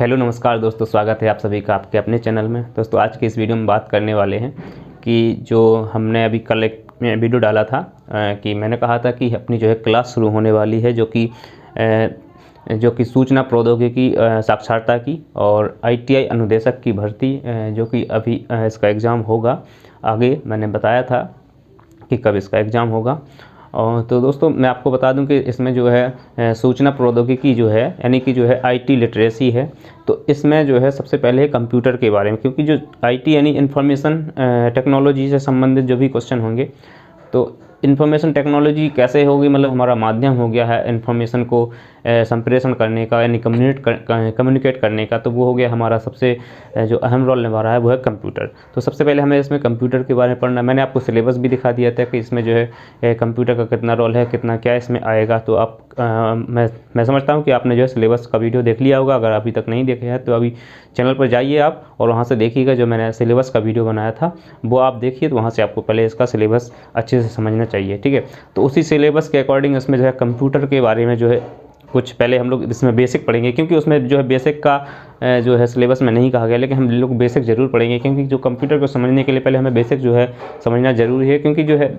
Hello नमस्कार दोस्तों, स्वागत है आप सभी का आपके अपने चैनल में। दोस्तों आज के इस वीडियो में बात करने वाले हैं कि जो हमने अभी कल एक वीडियो डाला था कि मैंने कहा था कि अपनी जो है क्लास शुरू होने वाली है जो कि सूचना प्रौद्योगिकी साक्षरता की और ITI अनुदेशक की भर्ती जो कि अभी इसका एग्ज़ाम होगा। आगे मैंने बताया था कि कब इसका एग्ज़ाम होगा। और तो दोस्तों मैं आपको बता दूं कि इसमें जो है सूचना प्रौद्योगिकी जो है यानी कि जो है IT लिटरेसी है। तो इसमें जो है सबसे पहले कंप्यूटर के बारे में, क्योंकि जो IT यानी इंफॉर्मेशन टेक्नोलॉजी से संबंधित जो भी क्वेश्चन होंगे, तो इन्फॉर्मेशन टेक्नोलॉजी कैसे होगी, मतलब हमारा माध्यम हो गया है इन्फॉर्मेशन को संप्रेषण करने का यानी कम्युनिकेट करने का, तो वो हो गया हमारा सबसे जो अहम रोल निभा रहा है वो है कंप्यूटर। तो सबसे पहले हमें इसमें कंप्यूटर के बारे में पढ़ना। मैंने आपको सिलेबस भी दिखा दिया था कि इसमें जो है कंप्यूटर का कितना रोल है, कितना क्या इसमें आएगा। तो आप मैं समझता हूँ कि आपने जो है सिलेबस का वीडियो देख लिया होगा। अगर अभी तक नहीं देखे हैं तो अभी चैनल पर जाइए आप और वहाँ से देखिएगा, जो मैंने सिलेबस का वीडियो बनाया था वो आप देखिए। तो वहाँ से आपको पहले इसका सिलेबस अच्छे से समझना चाहिए, ठीक है। तो उसी सिलेबस के अकॉर्डिंग इसमें जो है कंप्यूटर के बारे में जो है कुछ पहले हम लोग इसमें बेसिक पढ़ेंगे, क्योंकि उसमें जो है बेसिक का जो है सिलेबस में नहीं कहा गया, लेकिन हम लोग बेसिक ज़रूर पढ़ेंगे, क्योंकि जो कंप्यूटर को समझने के लिए पहले हमें बेसिक जो है समझना ज़रूरी है, क्योंकि जो है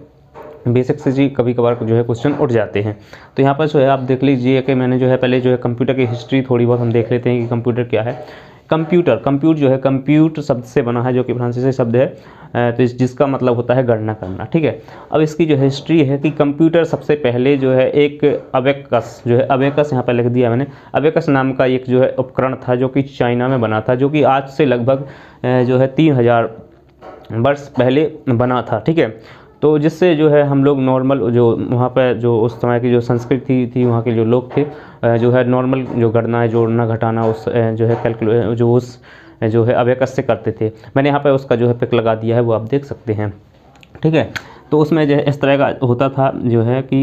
बेसिक से जी कभी कभार जो है क्वेश्चन उठ जाते हैं। तो यहाँ पर जो है आप देख लीजिए कि मैंने जो है पहले जो है कंप्यूटर की हिस्ट्री थोड़ी बहुत हम देख लेते हैं कि कंप्यूटर क्या है। कंप्यूट जो है कंप्यूट शब्द से बना है, जो कि फ्रांसीसी शब्द है, तो जिसका मतलब होता है गणना करना, ठीक है। अब इसकी जो हिस्ट्री है कि कंप्यूटर सबसे पहले जो है एक अबेकस जो है, अबेकस यहाँ पर लिख दिया मैंने, अबेकस नाम का एक जो है उपकरण था जो कि चाइना में बना था, जो कि आज से लगभग जो है 3000 वर्ष पहले बना था, ठीक है। तो जिससे जो है हम लोग नॉर्मल जो वहाँ पर जो उस समय की जो संस्कृति थी वहाँ के जो लोग थे जो है नॉर्मल जो गणना जोड़ना घटाना उस जो है कैलकुलेट जो उस जो है अबेकस से करते थे। मैंने यहाँ पर उसका जो है पिक लगा दिया है, वो आप देख सकते हैं, ठीक है। तो उसमें जो है इस तरह का होता था जो है कि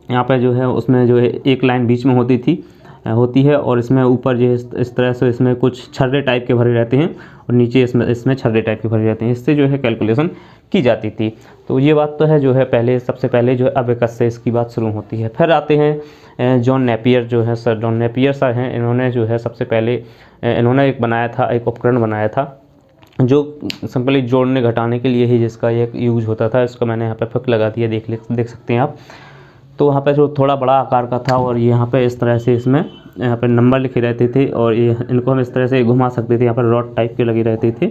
यहाँ पर जो है उसमें जो है एक लाइन बीच में होती है और इसमें ऊपर जो है इस तरह से इसमें कुछ छर्रे टाइप के भरे रहते हैं और नीचे इसमें छर्रे टाइप के भरे रहते हैं। इससे जो है कैलकुलेशन की जाती थी। तो ये बात तो है जो है पहले सबसे पहले जो है अबेकस से इसकी बात शुरू होती है। फिर आते हैं जॉन नेपियर जो है, सर जॉन नेपियर सर हैं। इन्होंने जो है सबसे पहले इन्होंने एक उपकरण बनाया था जो सिंपली जोड़ने घटाने के लिए ही जिसका एक यूज होता था। इसको मैंने यहाँ पर फिक लगा दिया, देख सकते हैं आप। तो वहाँ पे जो थोड़ा बड़ा आकार का था और यहाँ पे इस तरह से इसमें यहाँ पे नंबर लिखे रहते थे और ये इनको हम इस तरह से घुमा सकते थे। यहाँ पर रॉड टाइप के लगे रहते थे,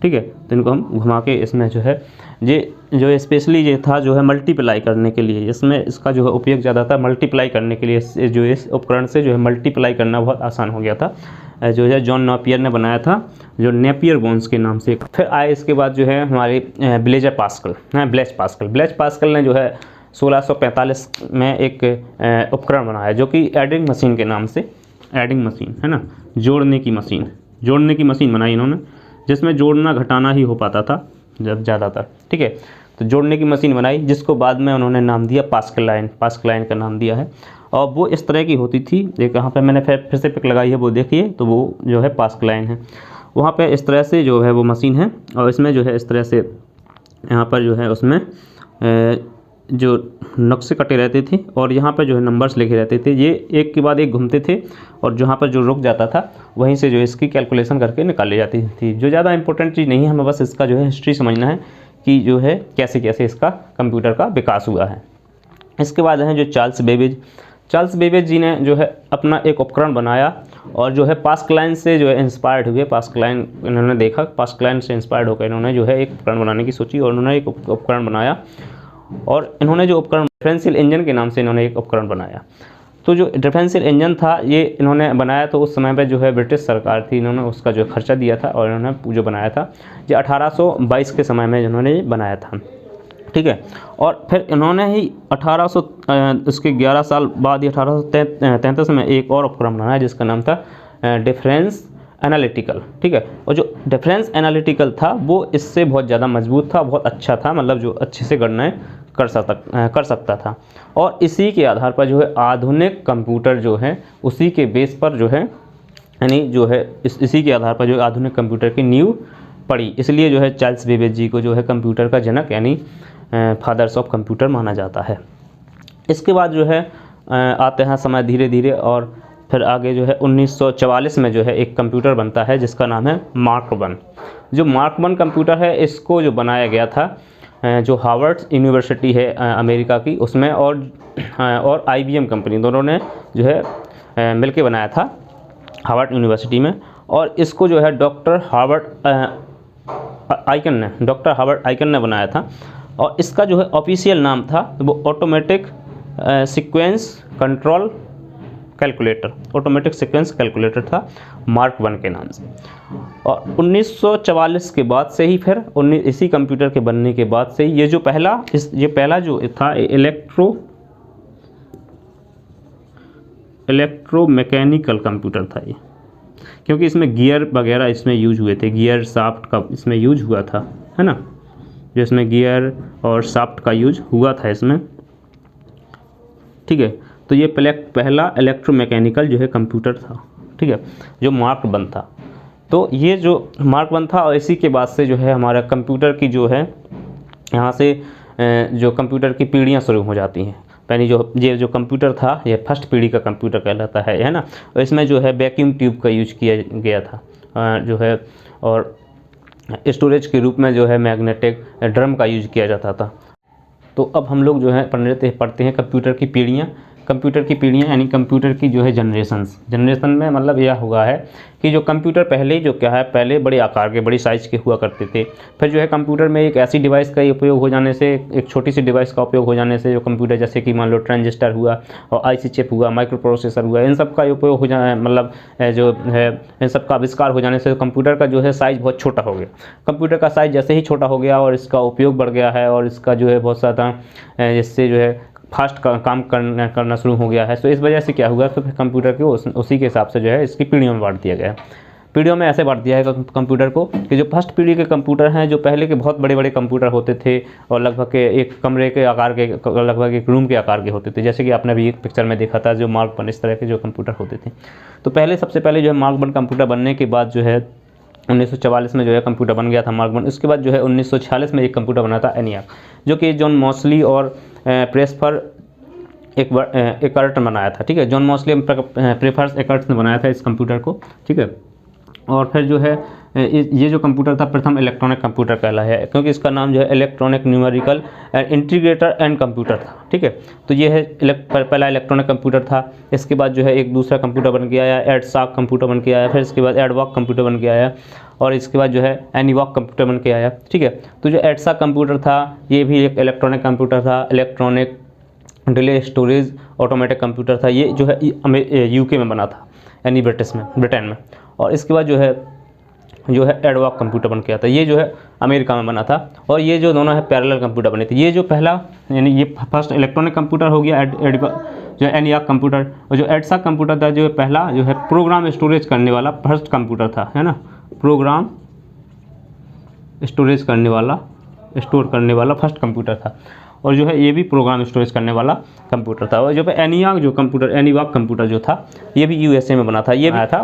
ठीक है। तो इनको हम घुमा के इसमें जो है ये जो स्पेशली ये था जो है मल्टीप्लाई करने के लिए, इसमें इसका जो है उपयोग ज़्यादा था मल्टीप्लाई करने के लिए। जो इस उपकरण से जो है मल्टीप्लाई करना बहुत आसान हो गया था, जो है जॉन नेपियर ने बनाया था, जो नेपियर बोन्स के नाम से। फिर आए इसके बाद जो है हमारे ब्लेज पास्कल ने जो है 1645 में एक उपकरण बनाया जो कि एडिंग मशीन के नाम से, एडिंग मशीन है ना, जोड़ने की मशीन बनाई इन्होंने, जिसमें जोड़ना घटाना ही हो पाता था जब ज़्यादातर, ठीक है। तो जोड़ने की मशीन बनाई जिसको बाद में उन्होंने नाम दिया पास्कल का नाम दिया है। और वो इस तरह की होती थी, एक यहाँ पे मैंने फिर से पिक लगाई है, वो देखिए। तो वो जो है पास्कल है, वहाँ पे इस तरह से जो है वो मशीन है और इसमें जो है इस तरह से यहाँ पर जो है उसमें जो नक्शे कटे रहते थे और यहाँ पर जो है नंबर्स लिखे रहते थे। ये एक के बाद एक घूमते थे और जहाँ पर जो रुक जाता था वहीं से जो इसकी कैलकुलेशन करके निकाली जाती थी। जो ज़्यादा इंपॉर्टेंट चीज़ नहीं है, हमें बस इसका जो है हिस्ट्री समझना है कि जो है कैसे कैसे इसका कंप्यूटर का विकास हुआ है। इसके बाद है जो चार्ल्स बेबेज जी ने जो है अपना एक उपकरण बनाया और जो है पास्कल से जो है इंस्पायर्ड हुए। पास्कल इन्होंने देखा, पास्कल से इंस्पायर्ड होकर इन्होंने जो है एक उपकरण बनाने की सोची और उन्होंने एक उपकरण बनाया। और इन्होंने जो उपकरण डिफरेंशियल इंजन के नाम से इन्होंने एक उपकरण बनाया। तो जो डिफरेंशियल इंजन था ये इन्होंने बनाया, तो उस समय पे जो है ब्रिटिश सरकार थी, इन्होंने उसका जो खर्चा दिया था और इन्होंने जो बनाया था ये 1822 के समय में इन्होंने बनाया था, ठीक है। और फिर इन्होंने ही 1800 इसके 11 साल बाद 1833 में एक और उपकरण बनाया जिसका नाम था डिफरेंस एनालिटिकल, ठीक है। और जो डिफरेंस एनालिटिकल था वो इससे बहुत ज़्यादा मजबूत था, बहुत अच्छा था, मतलब जो अच्छे से गणनाएं कर सकता था। और इसी के आधार पर जो है आधुनिक कंप्यूटर जो है उसी के बेस पर जो है यानी जो है इसी के आधार पर जो आधुनिक कंप्यूटर की नींव पड़ी। इसलिए जो है चार्ल्स बेबेज जी को जो है कंप्यूटर का जनक यानी फादर्स ऑफ कंप्यूटर माना जाता है। इसके बाद जो है आते हैं समय धीरे धीरे और फिर आगे जो है 1944 में जो है एक कंप्यूटर बनता है जिसका नाम है मार्क 1। जो मार्क 1 कंप्यूटर है इसको जो बनाया गया था जो हार्वर्ड यूनिवर्सिटी है अमेरिका की, उसमें और IBM कंपनी दोनों ने जो है मिलके बनाया था हार्वर्ड यूनिवर्सिटी में। और इसको जो है डॉक्टर हार्वर्ड आइकन ने बनाया था। और इसका जो है ऑफिशियल नाम था वो ऑटोमेटिक सीक्वेंस कैलकुलेटर था मार्क 1 के नाम से। और 1944 के बाद से ही फिर इसी कंप्यूटर के बनने के बाद से ही ये पहला जो था इलेक्ट्रोमैकेनिकल कंप्यूटर था ये, क्योंकि इसमें गियर वगैरह इसमें यूज हुए थे, गियर शाफ्ट का इसमें यूज हुआ था, है ना, जो इसमें गियर और शाफ्ट का यूज हुआ था इसमें, ठीक है। तो ये पहला इलेक्ट्रोमैकेनिकल जो है कंप्यूटर था, ठीक है, जो मार्क 1 था। तो ये जो मार्क 1 था और इसी के बाद से जो है हमारा कंप्यूटर की जो है यहाँ से जो कंप्यूटर की पीढ़ियाँ शुरू हो जाती हैं। पहले जो कंप्यूटर था ये फर्स्ट पीढ़ी का कंप्यूटर कहलाता है ना। और इसमें जो है वैक्यूम ट्यूब का यूज किया गया था जो है, और स्टोरेज के रूप में जो है मैग्नेटिक ड्रम का यूज किया जाता था। तो अब हम लोग जो है पढ़ते हैं कंप्यूटर की पीढ़ियाँ यानी कंप्यूटर की जो है जनरेशन में मतलब यह हुआ है कि जो कंप्यूटर पहले बड़े आकार के बड़ी साइज़ के हुआ करते थे। फिर जो है कंप्यूटर में एक ऐसी डिवाइस का उपयोग हो जाने से, एक छोटी सी डिवाइस का उपयोग हो जाने से जो कंप्यूटर जैसे कि मान लो ट्रांजिस्टर हुआ और IC चिप हुआ, माइक्रो प्रोसेसर हुआ, इन सब का उपयोग हो जाना मतलब जो है इन सब का आविष्कार हो जाने से कंप्यूटर का जो है साइज़ बहुत छोटा हो गया। कंप्यूटर का साइज़ जैसे ही छोटा हो गया और इसका उपयोग बढ़ गया है और इसका जो है बहुत ज़्यादा इससे जो है फास्ट काम करना शुरू हो गया है। तो इस वजह से क्या हुआ, तो फिर कंप्यूटर को उसी के हिसाब से जो है इसकी पीढ़ियों में बांट दिया गया है। पीढ़ियों में ऐसे बांट दिया है कंप्यूटर को कि जो फर्स्ट पीढ़ी के कंप्यूटर हैं, जो पहले के बहुत बड़े बड़े कंप्यूटर होते थे और लगभग के एक कमरे के आकार के, लगभग एक रूम के आकार के होते थे, जैसे कि आपने अभी एक पिक्चर में देखा था जो मार्क 1 इस तरह के जो कंप्यूटर होते थे। तो सबसे पहले जो है मार्क 1 कंप्यूटर बनने के बाद जो है 1944 में जो है कंप्यूटर बन गया था मार्क 1। उसके बाद जो है 1946 में एक कंप्यूटर बना था ENIAC, जो कि जॉन मॉसली और प्रेफर एकर्ट बनाया था, ठीक है। जॉन मॉसली प्रेफर एकर्ट ने बनाया था इस कंप्यूटर को, ठीक है। और फिर जो है ये जो कंप्यूटर था प्रथम इलेक्ट्रॉनिक कंप्यूटर कहलाया है, क्योंकि इसका नाम जो है electronic numerical integrator and computer था, ठीक है। तो ये है पहला इलेक्ट्रॉनिक कंप्यूटर था। इसके बाद जो है एक दूसरा कंप्यूटर बन के आया, एडसॉक कंप्यूटर बन के आया, फिर इसके बाद एडवॉक कंप्यूटर बन के आया, और इसके बाद जो है एनीवॉक कंप्यूटर बन के आया, ठीक है। तो जो एडसॉक कंप्यूटर था ये भी एक इलेक्ट्रॉनिक कंप्यूटर था, electronic delay storage automatic computer था। ये जो है UK में बना था, यानी ब्रिटेन में। और इसके बाद जो है एडवॉक कंप्यूटर बन के आता, ये जो है अमेरिका में बना था। और ये जो दोनों है पैरेलल कंप्यूटर बने थे। ये जो पहला यानी ये फर्स्ट इलेक्ट्रॉनिक कंप्यूटर हो गया जो ENIAC कंप्यूटर, और जो एडसॉक कंप्यूटर था जो पहला जो है प्रोग्राम स्टोरेज करने वाला फर्स्ट कंप्यूटर था, है ना, प्रोग्राम स्टोरेज करने वाला स्टोर करने वाला फर्स्ट कंप्यूटर था। और जो है ये भी प्रोग्राम स्टोरेज करने वाला कंप्यूटर था। और जो ENIAC कंप्यूटर जो था ये भी USA में बना था, ये बनाया था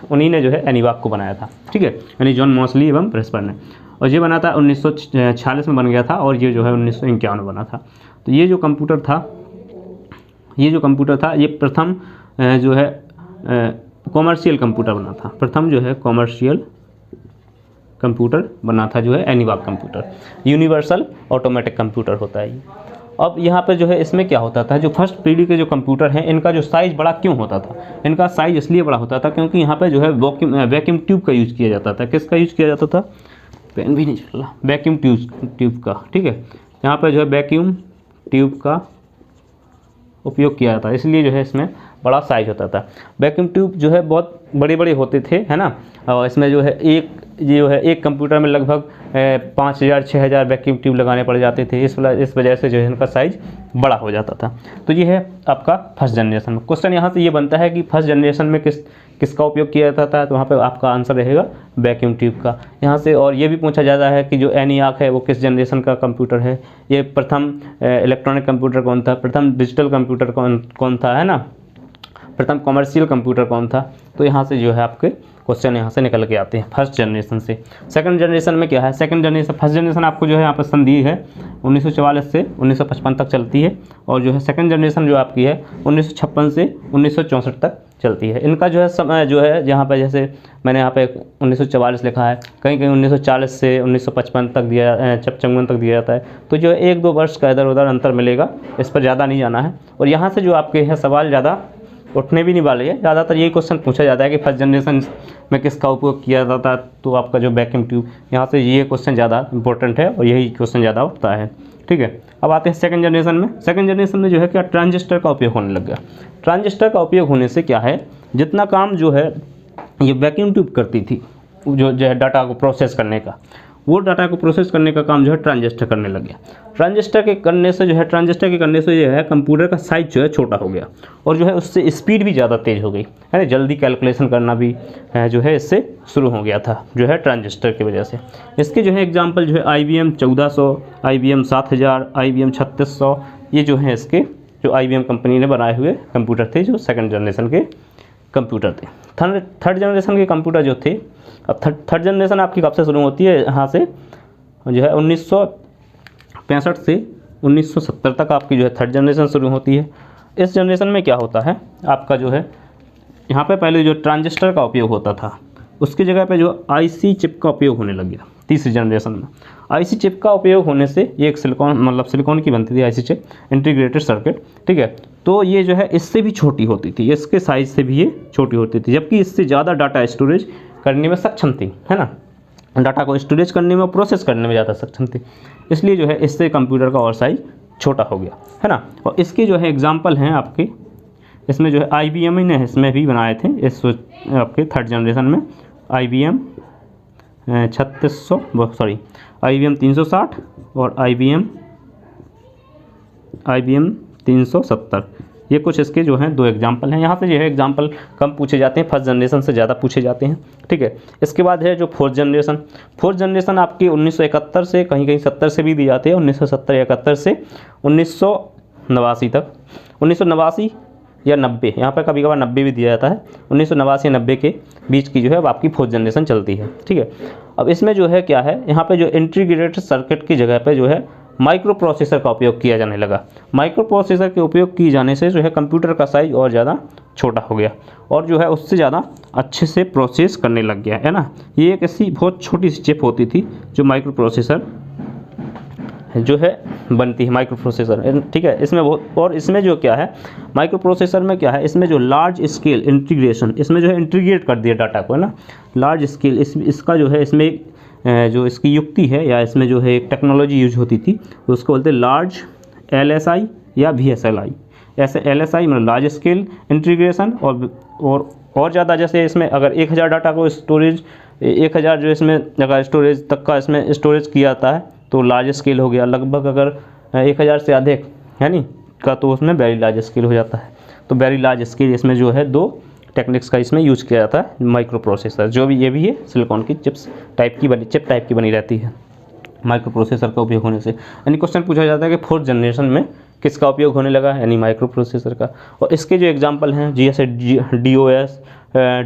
उन्हीं ने जो है ENIAC को बनाया था, ठीक है, यानी जॉन मॉसली एवं प्रेफर ने। और ये बना था 1946 में बन गया था, और ये जो है 1951 में बना था। तो ये जो कंप्यूटर था ये प्रथम जो है कॉमर्शियल कंप्यूटर बना था, प्रथम जो है कॉमर्शियल कंप्यूटर बना था जो है ENIAC computer, universal automatic computer होता है ये। अब यहाँ पे जो है इसमें क्या होता था, जो फर्स्ट पीढ़ी के जो कंप्यूटर हैं इनका जो साइज़ बड़ा क्यों होता था, इनका साइज़ इसलिए बड़ा होता था क्योंकि यहाँ पे जो है वैक्यूम ट्यूब का यूज़ किया जाता था। किसका यूज़ किया जाता था, पेन भी नहीं चल रहा, वैक्यूम ट्यूब का, ठीक है। यहाँ पर जो है वैक्यूम ट्यूब का उपयोग किया जाता है, इसलिए जो है इसमें बड़ा साइज होता था। वैक्यूम ट्यूब जो है बहुत बड़े बड़े होते थे, है ना, और इसमें जो है एक कंप्यूटर में लगभग 5000-6000 वैक्यूम ट्यूब लगाने पड़ जाते थे। इस वजह से जो है इनका साइज बड़ा हो जाता था। तो ये है आपका फर्स्ट जनरेशन में। क्वेश्चन यहाँ से ये बनता है कि फर्स्ट जनरेशन में किसका उपयोग किया जाता था, तो वहाँ पे आपका आंसर रहेगा वैक्यूम ट्यूब का यहाँ से। और ये भी पूछा जाता है कि जो ENIAC है वो किस जनरेशन का कंप्यूटर है, ये प्रथम इलेक्ट्रॉनिक कंप्यूटर कौन था, प्रथम डिजिटल कंप्यूटर कौन था, है ना, प्रथम कॉमर्शियल कंप्यूटर कौन था। तो यहाँ से जो है आपके क्वेश्चन यहाँ से निकल के आते हैं फर्स्ट जनरेशन से। सेकंड जनरेशन में क्या है, सेकंड जनरेशन, फर्स्ट जनरेशन आपको जो है यहाँ पर संधि है 1944 से 1955 तक चलती है, और जो है सेकंड जनरेशन जो आपकी है 1956 से 1964 तक चलती है। इनका जो है समय जो है यहाँ पर जैसे मैंने यहाँ पे 1944 लिखा है, कहीं कहीं 1940 से 1955 तक दिया 55 तक दिया जाता है, तो जो है 1-2 वर्ष का इधर उधर अंतर मिलेगा, इस पर ज़्यादा नहीं जाना है। और यहाँ से जो आपके हैं सवाल ज़्यादा उठने भी नहीं वाले हैं, ज़्यादातर यही क्वेश्चन पूछा जाता है कि फर्स्ट जनरेशन में किसका उपयोग किया जाता है, तो आपका जो वैक्यूम ट्यूब, यहाँ से ये क्वेश्चन ज़्यादा इंपॉर्टेंट है और यही क्वेश्चन ज़्यादा उठता है। ठीक है, अब आते हैं सेकंड जनरेशन में। सेकंड जनरेशन में जो है क्या, ट्रांजिस्टर का उपयोग होने लग गया। ट्रांजिस्टर का उपयोग होने से क्या है, जितना काम जो है ये वैक्यूम ट्यूब करती थी, जो है डाटा को प्रोसेस करने का, वो डाटा को प्रोसेस करने का काम जो है ट्रांजिस्टर करने लग गया। ट्रांजिस्टर के करने से जो है कंप्यूटर का साइज जो है छोटा हो गया, और जो है उससे स्पीड भी ज़्यादा तेज़ हो गई, है ना, जल्दी कैलकुलेशन करना भी जो है इससे शुरू हो गया था, जो है ट्रांजिस्टर की वजह से। इसके जो है एग्जांपल जो है IBM 1400, IBM 7000, IBM 3600, ये जो है इसके जो IBM कंपनी ने बनाए हुए कंप्यूटर थे, जो सेकंड जनरेशन के कंप्यूटर थे। थर्ड जनरेशन के कंप्यूटर जो थे, अब थर्ड जनरेशन आपकी कब से शुरू होती है, यहाँ से जो है 1965 से 1970 तक आपकी जो है थर्ड जनरेशन शुरू होती है। इस जनरेशन में क्या होता है, आपका जो है यहाँ पे पहले जो ट्रांजिस्टर का उपयोग होता था, उसकी जगह पे जो IC चिप का उपयोग होने लग गया तीसरी जनरेशन में। IC चिप का उपयोग होने से ये एक सिलिकॉन की बनती थी IC चिप, इंटीग्रेटेड सर्किट। ठीक है, तो ये जो है इससे भी छोटी होती थी, इसके साइज से भी ये छोटी होती थी, जबकि इससे ज़्यादा डाटा स्टोरेज करने में सक्षम थी, है ना, डाटा को स्टोरेज करने में, प्रोसेस करने में ज़्यादा सक्षम थी, इसलिए जो है इससे कंप्यूटर का और साइज छोटा हो गया, है ना। और इसके जो है एग्जाम्पल हैं आपके, इसमें जो है IBM ने इसमें भी बनाए थे, इस आपके थर्ड जनरेशन में IBM 360 और IBM 370, ये कुछ इसके जो हैं 2 एग्जाम्पल हैं। यहाँ से जो है एग्जाम्पल कम पूछे जाते हैं, फर्स्ट जनरेशन से ज़्यादा पूछे जाते हैं। ठीक है, इसके बाद है जो फोर्थ जनरेशन आपकी 1971 से, कहीं कहीं 70 से भी दी जाती है, 1970-71 से 1989 तक, 1989 या 90, यहाँ पर कभी कभार 90 भी दिया जाता है, 1989 या 90 के बीच की जो है अब आपकी फोर्थ जनरेशन चलती है। ठीक है, अब इसमें जो है क्या है, यहाँ पे जो इंटीग्रेटेड सर्किट की जगह पे जो है माइक्रो प्रोसेसर का उपयोग किया जाने लगा। माइक्रो प्रोसेसर के उपयोग किए जाने से जो है कंप्यूटर का साइज और ज़्यादा छोटा हो गया, और जो है उससे ज़्यादा अच्छे से प्रोसेस करने लग गया, है ना। ये एक ऐसी बहुत छोटी सी चिप होती थी जो माइक्रो प्रोसेसर जो है बनती है, माइक्रो प्रोसेसर। ठीक है, इसमें बहुत, और इसमें जो क्या है माइक्रो प्रोसेसर में क्या है, इसमें जो लार्ज स्केल इंटीग्रेशन, इसमें जो है इंटीग्रेट कर दिया डाटा को, है ना, लार्ज स्केल। इसका जो है इसमें जो इसकी युक्ति है, या इसमें जो है एक टेक्नोलॉजी यूज होती थी, उसको बोलते हैं लार्ज LSI या VSLI। ऐसे LSI मतलब लार्ज स्केल इंटीग्रेशन, और ज़्यादा, जैसे इसमें अगर 1000 डाटा को स्टोरेज, 1000 जो इसमें अगर स्टोरेज तक का इसमें स्टोरेज किया जाता है तो लार्ज स्केल हो गया। लगभग अगर 1000 से अधिक है नहीं का, तो उसमें वेरी लार्ज स्केल हो जाता है। तो वेरी लार्ज स्केल इसमें जो है 2 टेक्निक्स का इसमें यूज किया जाता है। माइक्रो प्रोसेसर जो भी, ये भी है सिलिकॉन की चिप टाइप की बनी रहती है माइक्रो प्रोसेसर का उपयोग होने से। यानी क्वेश्चन पूछा जाता है कि फोर्थ जनरेशन में किसका उपयोग होने लगा, यानी माइक्रो प्रोसेसर का। और इसके जो एग्जांपल हैं, जैसे DOS,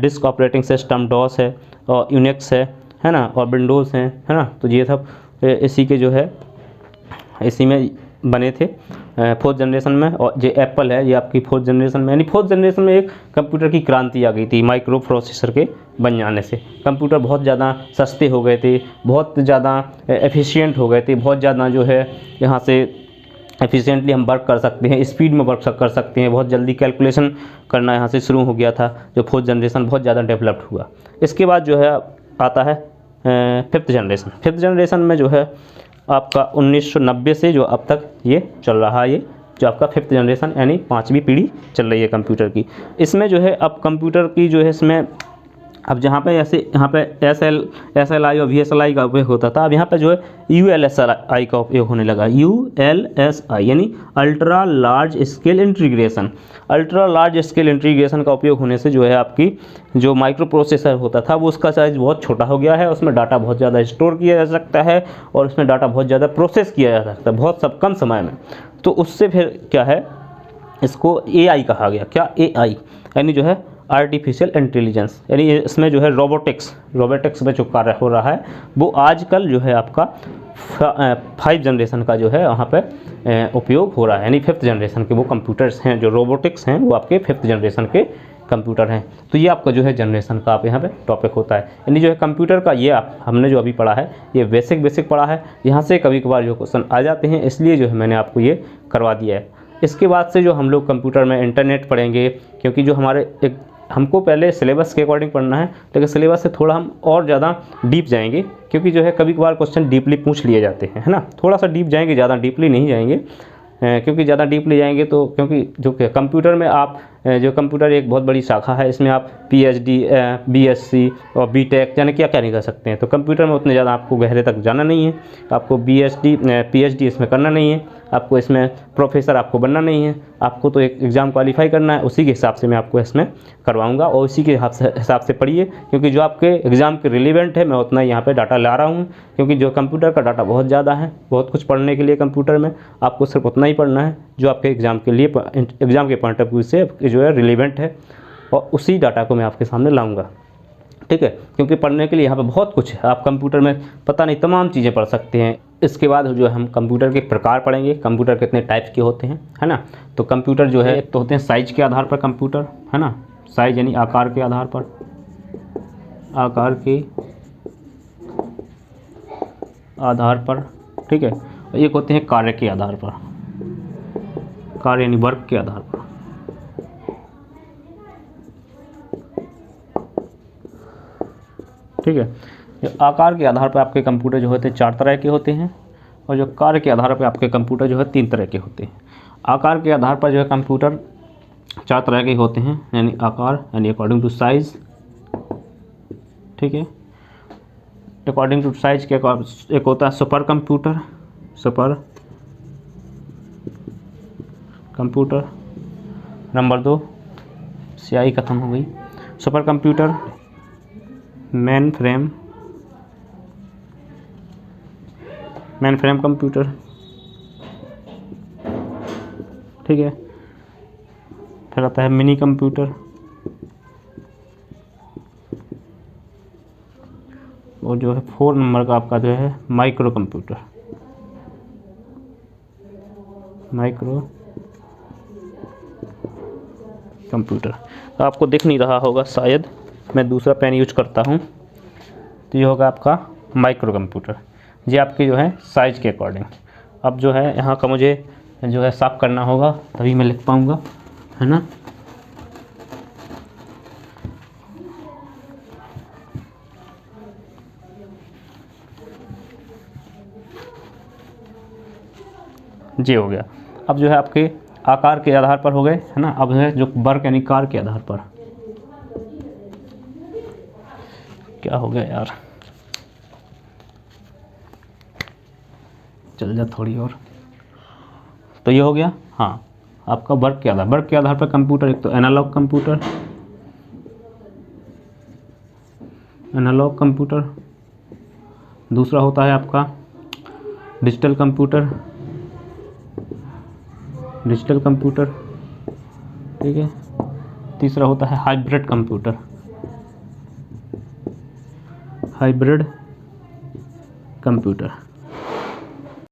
disk operating system DOS है, और यूनिक्स है ना, और विंडोज़ है ना। तो ये सब इसी के जो है इसी में बने थे फोर्थ जनरेशन में। और जो एप्पल है, ये आपकी फोर्थ जनरेशन में, यानी फोर्थ जनरेशन में एक कंप्यूटर की क्रांति आ गई थी माइक्रो प्रोसेसर के बन जाने से। कंप्यूटर बहुत ज़्यादा सस्ते हो गए थे, बहुत ज़्यादा एफिशिएंट हो गए थे, बहुत ज़्यादा जो है यहाँ से एफिशिएंटली हम वर्क कर सकते हैं, स्पीड में वर्क कर सकते हैं, बहुत जल्दी कैलकुलेशन करना यहाँ से शुरू हो गया था, जो फोर्थ जनरेशन बहुत ज़्यादा डेवलप्ड हुआ। इसके बाद जो है आता है फिफ्थ जनरेशन में जो है आपका 1990 से जो अब तक ये चल रहा है, ये जो आपका फिफ्थ जनरेशन यानी 5वीं पीढ़ी चल रही है कंप्यूटर की। इसमें जो है अब कंप्यूटर की जो है इसमें अब जहाँ पे ऐसे यहाँ पे SLI और VSLI का उपयोग होता था, अब यहाँ पे जो है ULSI का उपयोग होने लगा। ULSI यानी ultra large scale integration. Ultra large scale integration का उपयोग होने से जो है आपकी जो माइक्रो प्रोसेसर होता था वो उसका साइज़ बहुत छोटा हो गया है, उसमें डाटा बहुत ज़्यादा स्टोर किया जा सकता है और उसमें डाटा बहुत ज़्यादा प्रोसेस किया जा सकता है बहुत कम समय में। तो उससे फिर क्या है, इसको AI कहा गया। क्या? AI यानी जो है आर्टिफिशियल इंटेलिजेंस, यानी इसमें जो है रोबोटिक्स में जो कार्य हो रहा है वो आजकल जो है आपका 5 जनरेशन का जो है वहाँ पे उपयोग हो रहा है, यानी 5th जनरेशन के वो कंप्यूटर्स हैं, जो रोबोटिक्स हैं वो आपके 5th जनरेशन के कंप्यूटर हैं। तो ये आपका जो है जनरेशन का आप यहाँ पे टॉपिक होता है, यानी जो है कंप्यूटर का ये हमने जो अभी पढ़ा है ये बेसिक पढ़ा है। यहाँ से कभी कभार जो क्वेश्चन आ जाते हैं, इसलिए जो है मैंने आपको ये करवा दिया है। इसके बाद से जो हम लोग कंप्यूटर में इंटरनेट पढ़ेंगे, क्योंकि जो हमारे हमको पहले सिलेबस के अकॉर्डिंग पढ़ना है, लेकिन सिलेबस से थोड़ा हम और ज़्यादा डीप जाएंगे, क्योंकि जो है कभी कभार क्वेश्चन डीपली पूछ लिए जाते हैं, है ना। थोड़ा सा डीप जाएंगे, ज़्यादा डीपली नहीं जाएंगे, क्योंकि ज़्यादा डीपली जाएंगे तो, क्योंकि जो कंप्यूटर में आप जो कंप्यूटर एक बहुत बड़ी शाखा है, इसमें आप PhD BSc और BTech यानी क्या नहीं कर सकते हैं। तो कंप्यूटर में उतने ज़्यादा आपको गहरे तक जाना नहीं है, आपको PhD इसमें करना नहीं है, आपको इसमें प्रोफेसर आपको बनना नहीं है, आपको तो एक एग्ज़ाम क्वालिफाई करना है। उसी के हिसाब से मैं आपको इसमें करवाऊंगा और उसी के हिसाब से पढ़िए, क्योंकि जो आपके एग्ज़ाम के रिलेवेंट है मैं उतना यहाँ पे डाटा ला रहा हूँ, क्योंकि जो कंप्यूटर का डाटा बहुत ज़्यादा है, बहुत कुछ पढ़ने के लिए कंप्यूटर में, आपको सिर्फ उतना ही पढ़ना है जो आपके एग्ज़ाम के लिए एग्ज़ाम के पॉइंट ऑफ व्यू से जो है रिलेवेंट है, और उसी डाटा को मैं आपके सामने लाऊंगा, ठीक है। क्योंकि पढ़ने के लिए यहाँ पे बहुत कुछ है, आप कंप्यूटर में पता नहीं तमाम चीज़ें पढ़ सकते हैं। इसके बाद जो है हम कंप्यूटर के प्रकार पढ़ेंगे, कंप्यूटर कितने टाइप्स के होते हैं, है ना। तो कंप्यूटर जो है एक तो होते हैं साइज के आधार पर कंप्यूटर, है ना, साइज यानी आकार के आधार पर, ठीक है। एक होते हैं कार्य के आधार पर, कार्य यानी वर्क के आधार पर, ठीक है। आकार के आधार पर आपके कंप्यूटर जो होते हैं 4 तरह के होते हैं, और जो कार्य के आधार पर आपके कंप्यूटर जो है 3 तरह के होते हैं। आकार के आधार पर जो है कंप्यूटर 4 तरह के होते हैं, यानी आकार यानी अकॉर्डिंग टू साइज, ठीक है। अकॉर्डिंग टू साइज के एक होता है सुपर कंप्यूटर। नंबर 2 स्याही खत्म हो गई, super computer, main frame computer, ठीक है। फिर आता है मिनी कंप्यूटर, और जो है 4 नंबर का आपका जो है माइक्रो कंप्यूटर। तो आपको दिख नहीं रहा होगा शायद, मैं दूसरा पेन यूज करता हूँ। तो ये होगा आपका माइक्रो कंप्यूटर, ये आपके जो है साइज के अकॉर्डिंग। अब जो है यहाँ का मुझे जो है साफ करना होगा, तभी मैं लिख पाऊँगा, है ना। ये हो गया। अब जो है आपके आकार के आधार पर हो गए, है ना। अब है जो वर्क यानी कार्य के आधार पर, क्या हो गया यार, चल जा थोड़ी और। तो ये हो गया हाँ आपका वर्क के आधार पर कंप्यूटर। एक तो एनालॉग कंप्यूटर, दूसरा होता है आपका डिजिटल कंप्यूटर, ठीक है। तीसरा होता है हाइब्रिड कंप्यूटर।